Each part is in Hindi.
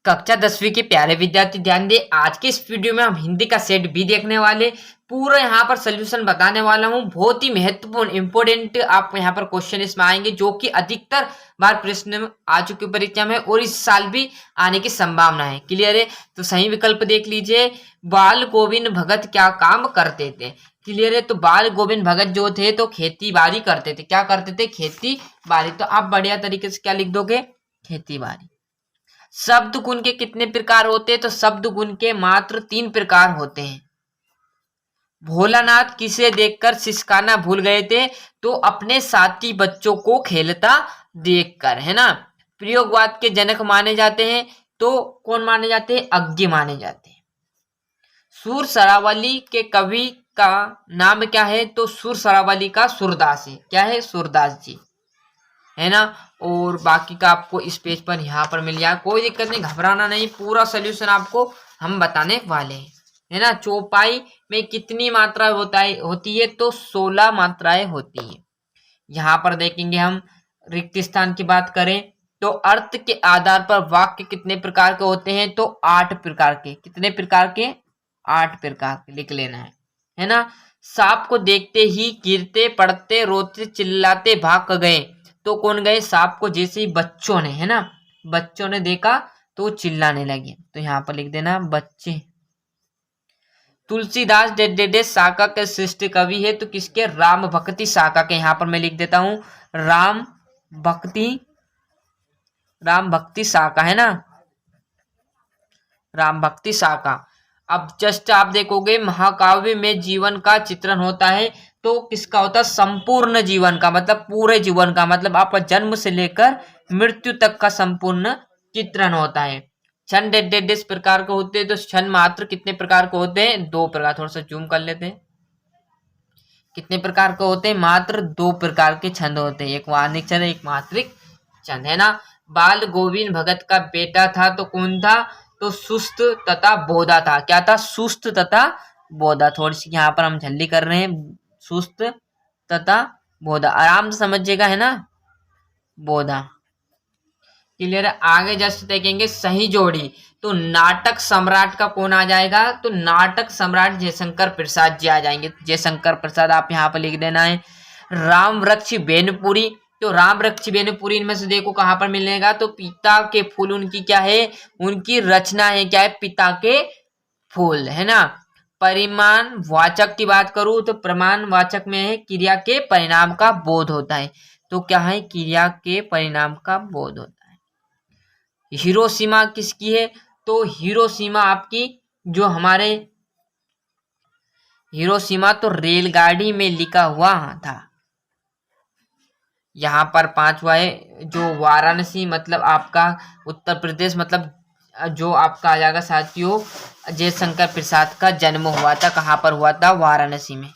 कक्षा 10वीं के प्यारे विद्यार्थी ध्यान दें। आज के इस वीडियो में हम हिंदी का सेट बी देखने वाले, पूरा यहाँ पर सोल्यूशन बताने वाला हूँ। बहुत ही महत्वपूर्ण इंपोर्टेंट आप यहाँ पर क्वेश्चन इसमें आएंगे, जो कि अधिकतर बार प्रश्न में आ चुके परीक्षा में और इस साल भी आने की संभावना है। क्लियर है? तो सही विकल्प देख लीजिए। बाल गोविंद भगत क्या काम करते थे? क्लियर है? तो बाल गोविंद भगत जो थे तो खेती बाड़ी करते थे। क्या करते थे? खेती बाड़ी। तो आप बढ़िया तरीके से क्या लिख दोगे? खेती बाड़ी। शब्द गुण के कितने प्रकार होते हैं? तो शब्द गुण के मात्र 3 प्रकार होते हैं। भोलानाथ किसे देखकर सिसकाना भूल गए थे? तो अपने साथी बच्चों को खेलता देखकर, है ना। प्रयोगवाद के जनक माने जाते हैं तो कौन माने जाते हैं? अज्ञे माने जाते हैं। सुर सरावली के कवि का नाम क्या है? तो सुर सरावली का सूरदास है। क्या है? सूरदास जी, है ना। और बाकी का आपको इस पेज पर यहाँ पर मिल जाएगा, कोई दिक्कत नहीं, घबराना नहीं। पूरा सोल्यूशन आपको हम बताने वाले हैं, है ना। चौपाई में कितनी मात्रा होती है? तो 16 मात्राएं होती है। यहाँ पर देखेंगे हम रिक्त स्थान की बात करें तो अर्थ के आधार पर वाक्य कितने प्रकार के होते हैं? तो 8 प्रकार के। कितने प्रकार के? 8 प्रकार के लिख लेना है ना। सांप को देखते ही गिरते पड़ते रोते चिल्लाते भाग गए। तो कौन गए? सांप को जैसे ही बच्चों ने, है ना, बच्चों ने देखा तो चिल्लाने लगे। तो यहाँ पर लिख देना बच्चे। तुलसीदास डेडे साका के श्रेष्ठ कवि है तो किसके? राम भक्ति साका के। यहाँ पर मैं लिख देता हूं राम भक्ति साका, है ना, राम भक्ति साका। अब जस्ट आप देखोगे महाकाव्य में जीवन का चित्रण होता है तो किसका होता है? संपूर्ण जीवन का, मतलब पूरे जीवन का, मतलब आपका जन्म से लेकर मृत्यु तक का संपूर्ण चित्रण होता है। क्षण डेढ़ इस प्रकार के होते हैं तो क्षण मात्र कितने प्रकार के होते हैं? 2 प्रकार। थोड़ा सा जूम कर लेते हैं। कितने प्रकार के होते हैं? मात्र 2 प्रकार के छंद होते हैं, एक वार्णिक छंद, एक मात्रिक छंद, है ना। बाल गोविंद भगत का बेटा था तो कौन था? तो सुस्त तथा बोधा था। क्या था? सुस्त तथा बोधा। थोड़ी सी यहाँ पर हम झल्ली कर रहे हैं, सुस्त तथा बोधा, आराम से समझिएगा, है ना, बोधा। क्लियर है? आगे जस्ट देखेंगे सही जोड़ी तो नाटक सम्राट का कौन आ जाएगा? तो नाटक सम्राट जयशंकर प्रसाद जी आ जाएंगे। जयशंकर प्रसाद आप यहाँ पर लिख देना है। राम वृक्ष बेनपुरी, तो राम वृक्ष बेनपुरी इनमें से देखो कहाँ पर मिलेगा? तो पिता के फूल उनकी क्या है? उनकी रचना है। क्या है? पिता के फूल, है ना। परिमाण वाचक की बात करूं तो प्रमाण वाचक में है क्रिया के परिणाम का बोध होता है। तो क्या है? क्रिया के परिणाम का बोध होता है। हिरोशिमा किसकी है? तो हिरोशिमा आपकी जो हमारे हिरोशिमा तो रेलगाड़ी में लिखा हुआ था। यहाँ पर 5वां है जो वाराणसी, मतलब आपका उत्तर प्रदेश, मतलब जो आपका आ जाएगा साथियों, जयशंकर प्रसाद का जन्म हुआ था। कहाँ पर हुआ था? वाराणसी में।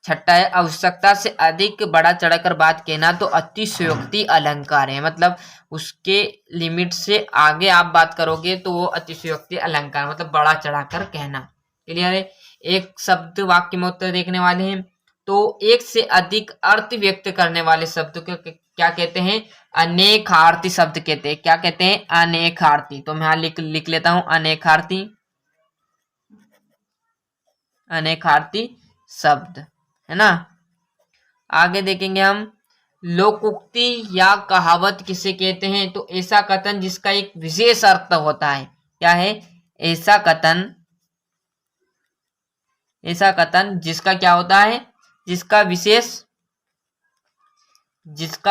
छठा है आवश्यकता से अधिक बड़ा चढ़कर बात कहना तो अतिशयोक्ति अलंकार है, मतलब उसके लिमिट से आगे आप बात करोगे तो वो अतिशयोक्ति अलंकार, मतलब बड़ा चढ़ाकर कहना। क्लियर है? एक शब्द वाक्य में उत्तर देखने वाले हैं तो एक से अधिक अर्थ व्यक्त करने वाले शब्द को क्या कहते हैं? अनेकार्थी शब्द कहते हैं। क्या कहते हैं? अनेकार्थी। तो मैं यहाँ लिख लेता हूं अनेकार्थी, अनेकार्थी शब्द, है ना। आगे देखेंगे हम लोकोक्ति या कहावत किसे कहते हैं? तो ऐसा कथन जिसका एक विशेष अर्थ होता है। क्या है? ऐसा कथन जिसका क्या होता है? जिसका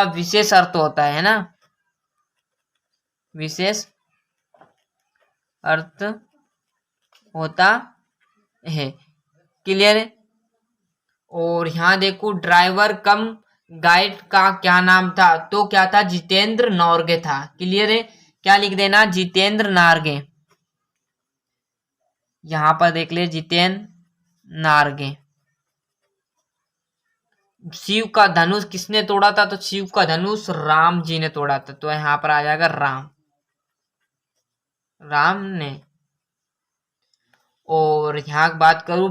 विशेष अर्थ होता है ना, विशेष अर्थ होता है। क्लियर है? और यहाँ देखो ड्राइवर कम गाइड का क्या नाम था? तो क्या था? जितेंद्र नॉर्गे था। क्लियर है? क्या लिख देना? जितेंद्र नार्गे। यहां पर देख ले जितेंद्र नार्गे। शिव का धनुष किसने तोड़ा था? तो शिव का धनुष राम जी ने तोड़ा था। तो यहाँ पर आ जाएगा राम ने। और यहाँ बात करूं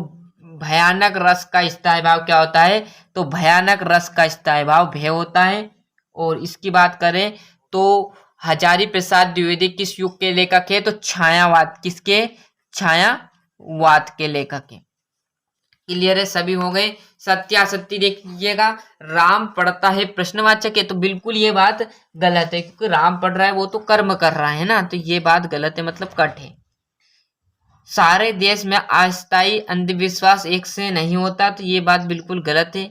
भयानक रस का स्थायी भाव क्या होता है? तो भयानक रस का स्थायी भाव भय होता है। और इसकी बात करें तो हजारी प्रसाद द्विवेदी किस युग के लेखक है? तो छायावाद, किसके? छायावाद के लेखक है। क्लियर है, सभी हो गए। सत्यासत्य देख लीजिएगा, राम पढ़ता है प्रश्नवाचक है, तो बिल्कुल ये बात गलत है, क्योंकि राम पढ़ रहा है वो तो कर्म कर रहा है ना, तो ये बात गलत है, मतलब कट है। सारे देश में अस्थायी अंधविश्वास एक से नहीं होता, तो ये बात बिल्कुल गलत है।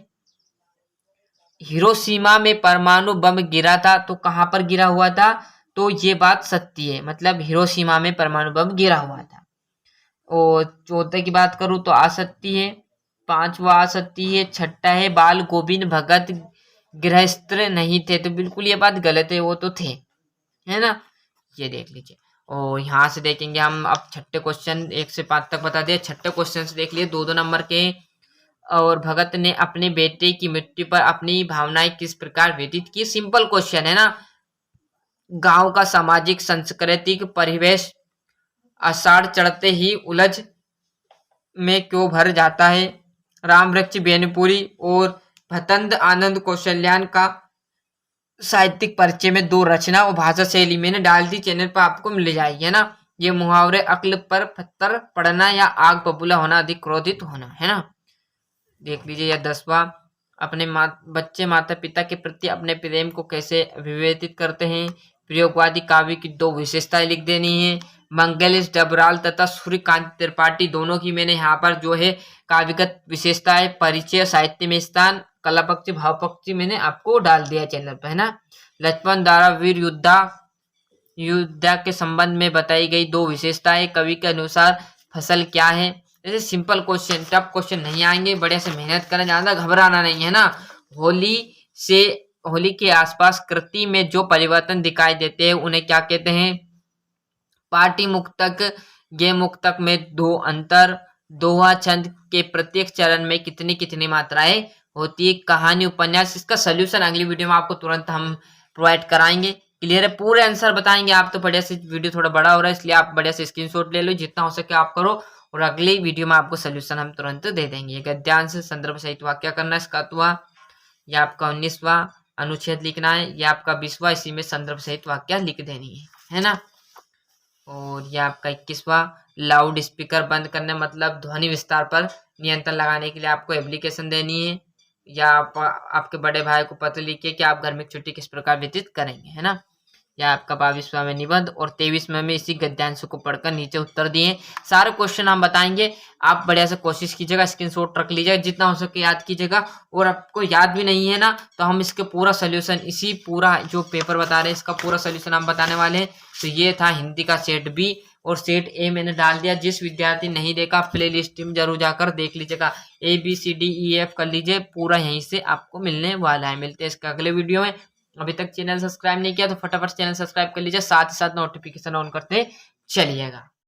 हिरोशिमा में परमाणु बम गिरा था, तो कहां पर गिरा हुआ था? तो ये बात सत्य है, मतलब हिरोशिमा में परमाणु बम गिरा हुआ था। और चौथे की बात करूं तो असत्य है। पांचवा असत्य है। छठा है बाल गोविंद भगत गृहस्थ नहीं थे, तो बिल्कुल ये बात गलत है, वो तो थे, है ना। ये देख लीजिए। और यहाँ से देखेंगे हम अब छठे क्वेश्चन, 1 से 5 तक बता दिए। छठे क्वेश्चन से देख लिए, 2-2 नंबर के। और भगत ने अपने बेटे की मृत्यु पर अपनी भावनाएं किस प्रकार व्यतीत की? सिंपल क्वेश्चन है ना। गांव का सामाजिक सांस्कृतिक परिवेश आषाढ़ चढ़ते ही उलझ में क्यों भर जाता है? राम वृक्ष बेनपुरी और भतंद आनंद कौशल्यान का साहित्यिक परिचय में 2 रचना और भाषा शैली मैंने डाल दी, चैनल पर आपको मिल जाएगी, है ना। ये मुहावरे अक्ल पर पत्थर पड़ना या आग बबूला होना, अधिक क्रोधित होना, है ना। देख लीजिए। या 10वां, अपने बच्चे माता पिता के प्रति अपने प्रेम को कैसे अभिव्यक्ति करते हैं? प्रयोगवादी काव्य की 2 विशेषताएं लिख देनी है। मंगलेश डबराल तथा सूर्यकांत त्रिपाठी दोनों की मैंने यहाँ पर जो है काव्यगत विशेषताएं, परिचय, साहित्य में स्थान, कला पक्ष, भाव पक्ष मैंने आपको डाल दिया चैनल पर, है ना। लक्ष्मण द्वारा वीर युद्धा के संबंध में बताई गई 2 विशेषताएं, कवि के अनुसार फसल क्या है? जैसे सिंपल क्वेश्चन, टफ क्वेश्चन नहीं आएंगे, बढ़िया से मेहनत करना, ज्यादा घबराना नहीं, है ना। होली के आसपास कृति में जो परिवर्तन दिखाई देते हैं उन्हें क्या कहते हैं? पाटी मुक्तक, गे मुक्तक में 2 अंतर, दोहा छंद के प्रत्येक चरण में कितनी कितनी मात्राएं होती है? कहानी, उपन्यास। इसका सोल्यूशन अगली वीडियो में आपको तुरंत हम प्रोवाइड कराएंगे। क्लियर है, पूरे आंसर बताएंगे आप। तो बढ़िया से, वीडियो थोड़ा बड़ा हो रहा है इसलिए आप बढ़िया से स्क्रीनशॉट ले लो, जितना हो सके आप करो, और अगली वीडियो में आपको सोल्यूशन हम तुरंत दे देंगे। गद्यांश संदर्भ सहित वाक्य करना इसका हुआ, या आपका 19वां अनुच्छेद लिखना है, या आपका 20वां, इसी में संदर्भ सहित वाक्य लिख देनी है ना। और यह आपका 21वां, लाउड स्पीकर बंद करने मतलब ध्वनि विस्तार पर नियंत्रण लगाने के लिए आपको एप्लीकेशन देनी है, या आपके बड़े भाई को पत्र लिखिए कि आप घर में छुट्टी किस प्रकार व्यतीत करेंगे, है ना। या आपका 22वां में निबंध, और 23वें में इसी गद्यांश को पढ़कर नीचे उत्तर दिए। सारे क्वेश्चन हम बताएंगे, आप बढ़िया से कोशिश कीजिएगा, स्क्रीनशॉट रख लीजिएगा, जितना हो सके याद कीजिएगा। और आपको याद भी नहीं है ना, तो हम इसके पूरा सोल्यूशन, इसी पूरा जो पेपर बता रहे हैं इसका पूरा सोल्यूशन हम बताने वाले हैं। तो ये था हिंदी का सेट बी, और सेट ए मैंने डाल दिया। जिस विद्यार्थी नहीं देखा, प्ले लिस्ट में जरूर जाकर देख लीजिएगा, ABCDEF कर लीजिए, पूरा यहीं से आपको मिलने वाला है। मिलते हैं इसके अगले वीडियो में। अभी तक चैनल सब्सक्राइब नहीं किया तो फटाफट चैनल सब्सक्राइब कर लीजिए, साथ ही साथ नोटिफिकेशन ऑन करते चलिएगा।